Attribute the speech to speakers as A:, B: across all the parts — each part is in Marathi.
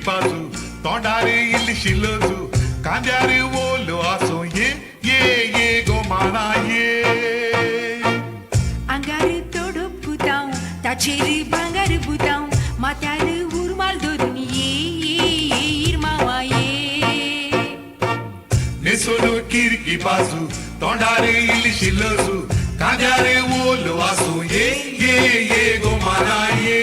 A: पाजू तोंडारे इल्ली शिल्लजू कांद्यारे ओलो आसो ये गोमाना ये
B: आंगार तोडप गुताव ताचेर भांगार गुताव माथ्यार उर्माल धरून ये इरमावा ये
A: नेसोलो किरकी पाजू तोंडारे इल्ली शिल्लजू कांद्यारे ओलो आसो ये गोमाना ये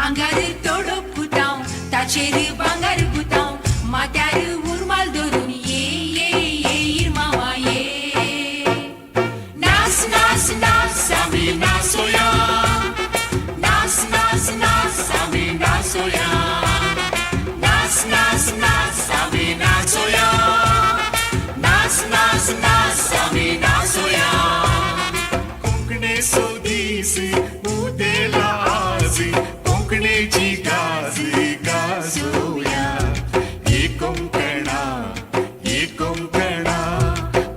B: आंगार तोडप गुताव ताचेर भांगार गुताव माथ्यार उर्माल धरून ये इरमावा ये नाच नाच नाच आमी नाचोया नाच नाच नाच आमी नाचोया नाच नाच नाच आमी नाचोया नाच नाच नाच आमी नाचोया
A: कोंकणे सोदीसी उदेला आजी कोंकणेची गाजी गाजोया ये कोंकणा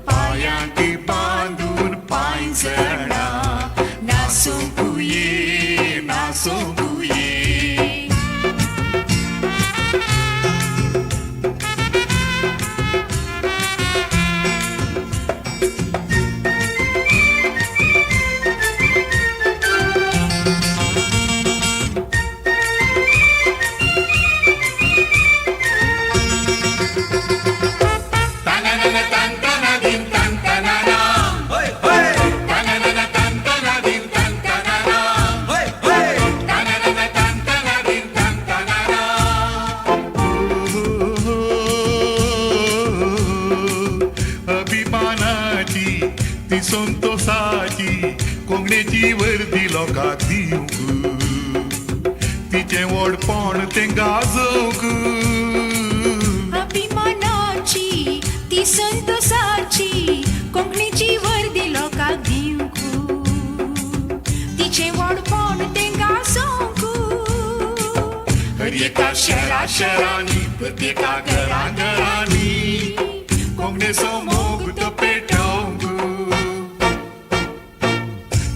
A: पायांकी बांदून पांयजणा
B: नाचोंक
A: नाचोंक ये अभिमानाची ती संतोषाची कोंकणीची वर्दी लोकांक दिवंक तिचें व्हडपण तें गाजोवंक
B: अभिमानाची ती संतोषाची कोंकणीची वर्दी लोकांक दिवंक तिचें व्हडपण तें गाजोवंक
A: हर एका शहरांनी प्रत्येका घरांनी कोंकणीचो मोग तो पेटोवंक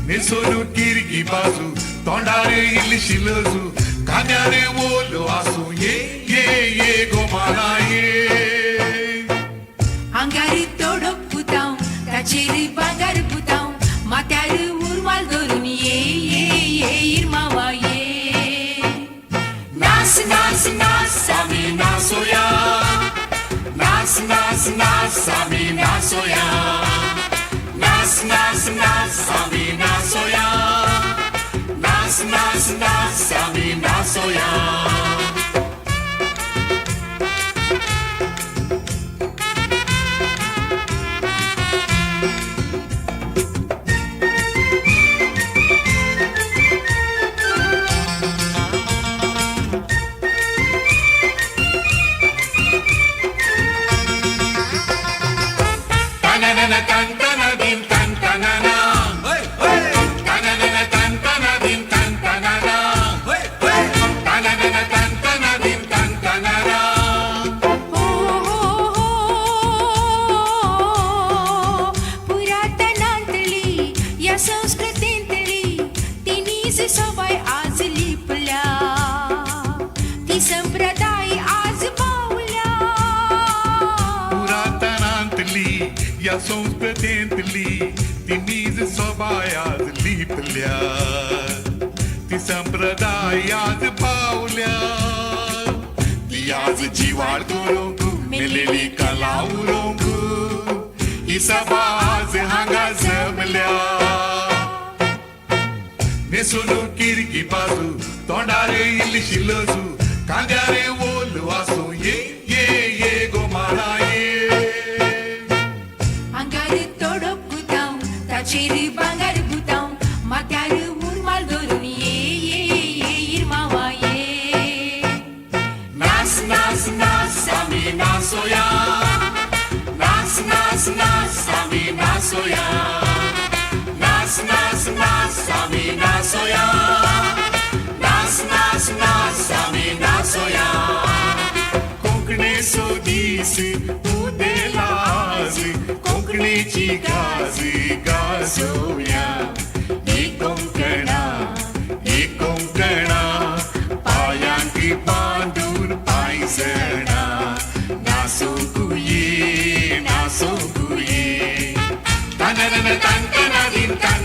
A: नेसोलो किरकी बाजू तोंडारे इल्ली शिल्लजू कांद्यारे ओलो आसूं ये गोमाना ये
B: आंगार तोडप गुताव ताचेर भांगार गुताव माथ्यार उर्माल धरून ये इरमावा ये नाच नाच नाच आमी नाचोया नाच नाच नाच आमी नाचोया नाच नाच नाच आमी नाचोया नाच नाच नाच आमी नाचोया पुरातनांतली या संस्कृतींतली तिनीच सवय आज लिपल्या ती संप्रदाय आज पावल्या
A: पुरातनांतली या संस्कृतींतली तिनीच सबाय आज लिपल्या ती संप्रदाय आज पावल्या ती आज जिवाळ करूंक मेलेली कला उरोवंक ही सभा आज हांगा जमल्या नेसोलो किरकी बाजू तोंडारे इल्ली शिल्लजू कांद्यारे ओलो आसूं ये गोमाना ये
B: आंगार तोडप गुताव ताचेर भांगार गुताव माथ्यार उर्माल धरून ये इरमावा ये नाच नाच नाच आमी नाचोया नाच नाच नाच आमी नाचोया नाच नाच नाच आमी नाचोया नाच नाच नाच आमी नाचोया
A: कोंकणे सोदीसी उदेला आजी कोंकणीची गाजी गाजोया ही कोंकणा पायांकी बांधून पायजणा नाचोकुये नाचोकुये तननन तन तनादीन तन